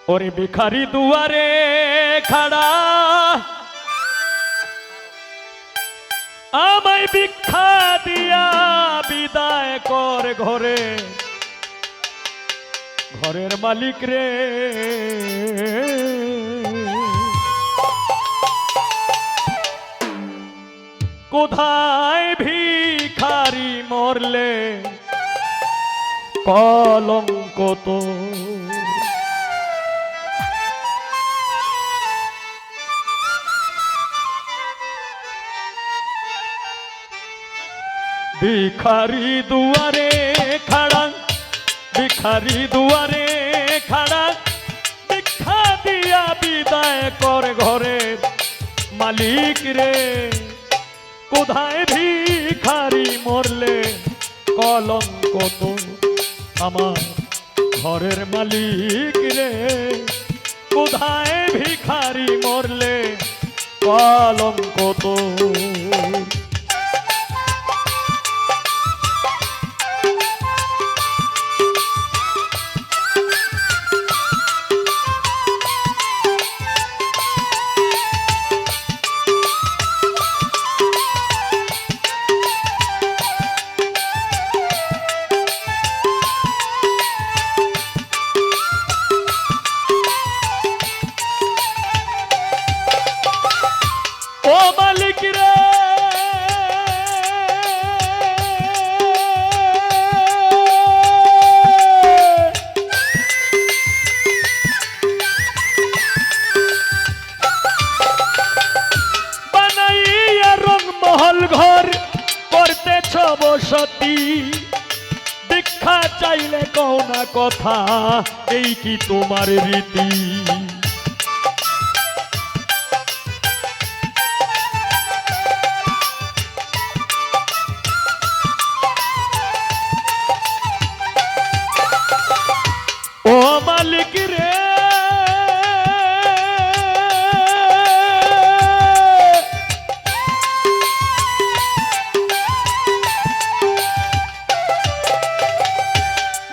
ওরে ভিখারি দুয়ারে খাড়া আমায় ভিক্ষা দিয়া বিদায় কর ঘরে, ঘরের মালিক রে কোথায় ভিখারি মরলে কলঙ্ক তো ভিখারি দুয়ারে খাড়া, ভিখারি দুয়ারে খাড়া ভিক্ষা দিয়া বিদায় কর ঘরের মালিক রে কোথায় ভিখারি মরলে কলঙ্ক তো আমার ঘরের মালিক রে কোথায় ভিখারি মরলে কলঙ্ক তো ও মালিক রে বানাইয়া রংমহল ঘর করতেছ বসতি, ভিক্ষা চাইলে কও না কথা এই কি তোমার রীতি? ও মালিক রে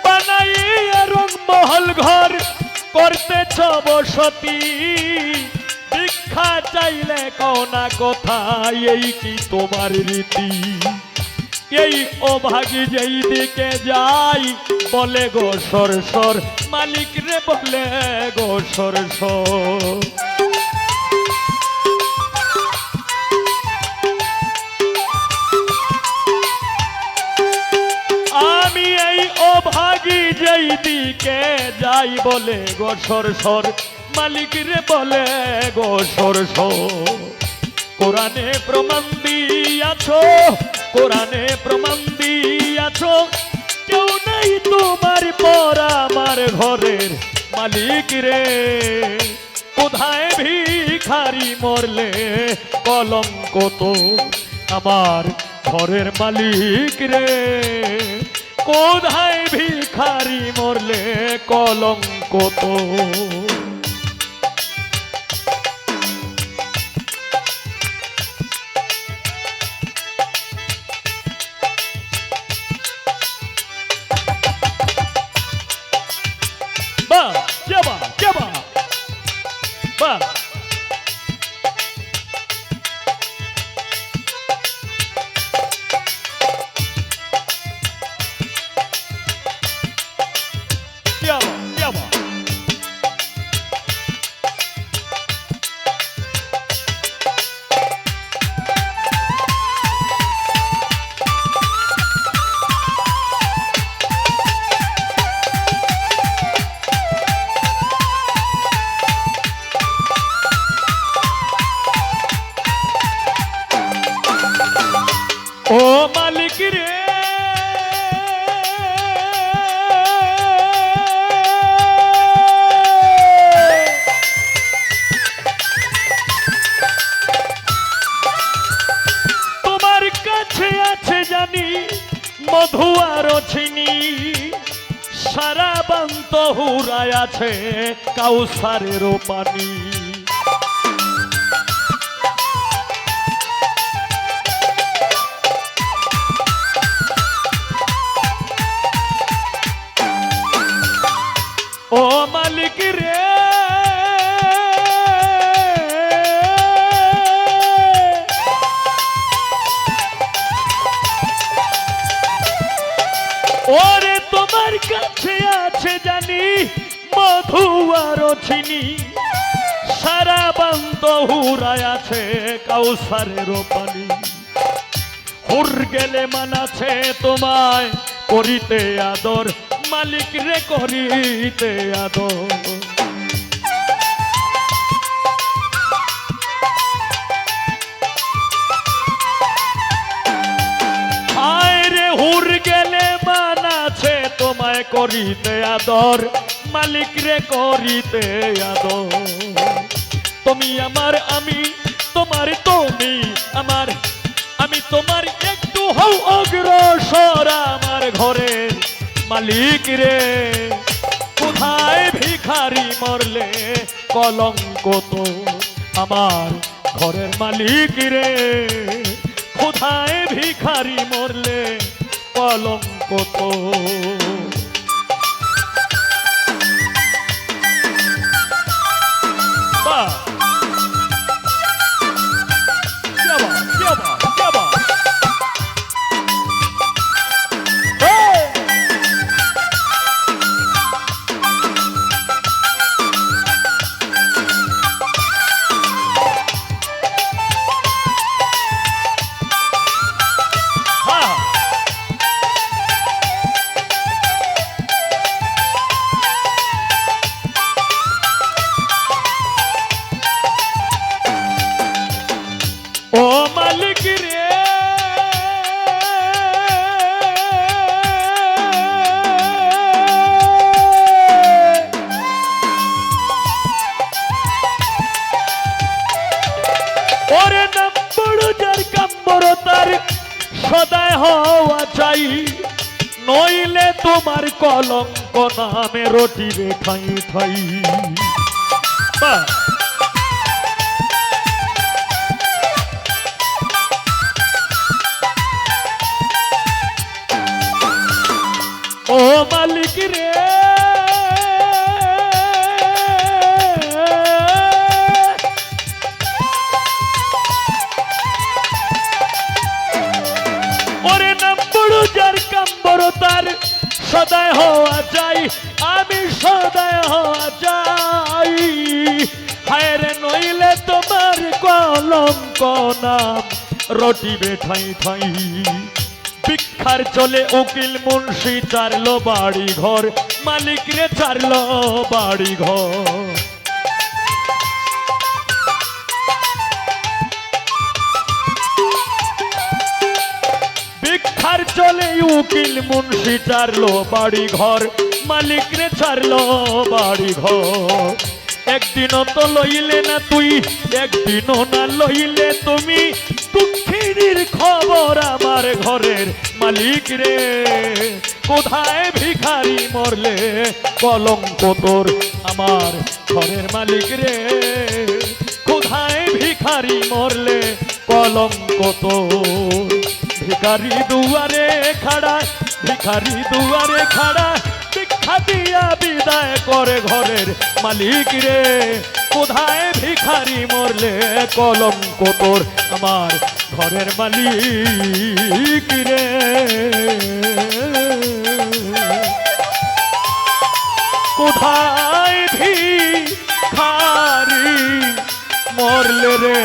বানাইয়া রংমহল ঘর করতেছ বসতি, ভিক্ষা চাইলে কও না কথা এই কি তোমার রীতি? এই অভাগী যেই দিকে যাই বলে গো সর সর, মালিক রে বলে গো সর সর। আমি এই অভাগী যেই দিকে যাই বলে গো সর সর, মালিক রে বলে গো সর সর। কোরআনে প্রমাণ দিয়াছো, কোরআনে প্রমাণ দিয়াছো কেউ নাই তোমার পর আমার ঘরের মালিক রে কোথায় ভিখারি মরলে কলঙ্ক তো আমার ঘরের মালিক রে কোথায় ভিখারি মরলে কলঙ্ক তো। ও মালিক রে তোমার কাছে আছে জানি মধু আর চিনি, সারা বান্ত হুরায় আছে কাউসারেরও পানি। ও মালিক রে মধু আর চিনি সারা বান্ত হুরায় আছে কাউসারের পানি হুর গেলে মানাছে তোমায় করিতে আদর মালিক রে করিতে আদর হায় রে হুর গেলে মানাছে তোমায় করিতে আদর মালিক রে করিতে আদর তুমি আমার আমি তোমার তুমি আমার আমি তোমার একটু হও অগ্রসর আমার ঘরের মালিক রে কোথায় ভিখারি মরলে কলঙ্ক তো আমার ঘরের মালিক রে কোথায় ভিখারি মরলে কলঙ্ক তো ও মালিক রে ওরে নম্বর যার কাম্বরতার সদায় হওয়া চাই নইলে তোমার কলঙ্ক নামে রটিবে ঠাই ঠাই ও মালিক রে ওরে নম্বর যার কাম্বরতার সদায় হওয়া চাই আমি সদায় হওয়া চাই হায় রে নইলে তোমার কলঙ্ক নাম রটিবে ঠাই ঠাই ভিক্ষার চলে উকিল মুন্সি চারলো বাড়ি ঘর মালিক রে চারলো বাড়ি ঘর ভিক্ষার চলে উকিল মুন্সি চারলো বাড়ি ঘর মালিক রে চারলো বাড়ি ঘর একদিনও তো লইলে না তুই একদিনও না লইলে তুমি দুঃখিনীর খবর আমার ঘরের মালিক রে কোথায় ভিখারি মরলে কলঙ্ক তোর আমার ঘরের মালিক রে কোথায় ভিখারি মরলে কলঙ্ক তোর ভিখারি দুয়ারে খাড়া ভিখারি দুয়ারে খাড়া ভিক্ষা দিয়া বিদায় করে ঘরের মালিক রে কোথায় ভিখারি মরলে কলঙ্ক তোর আমার ঘরের মালিক রে কোথায় ভিখারি মরলে রে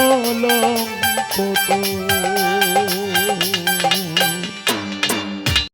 কলঙ্ক তোর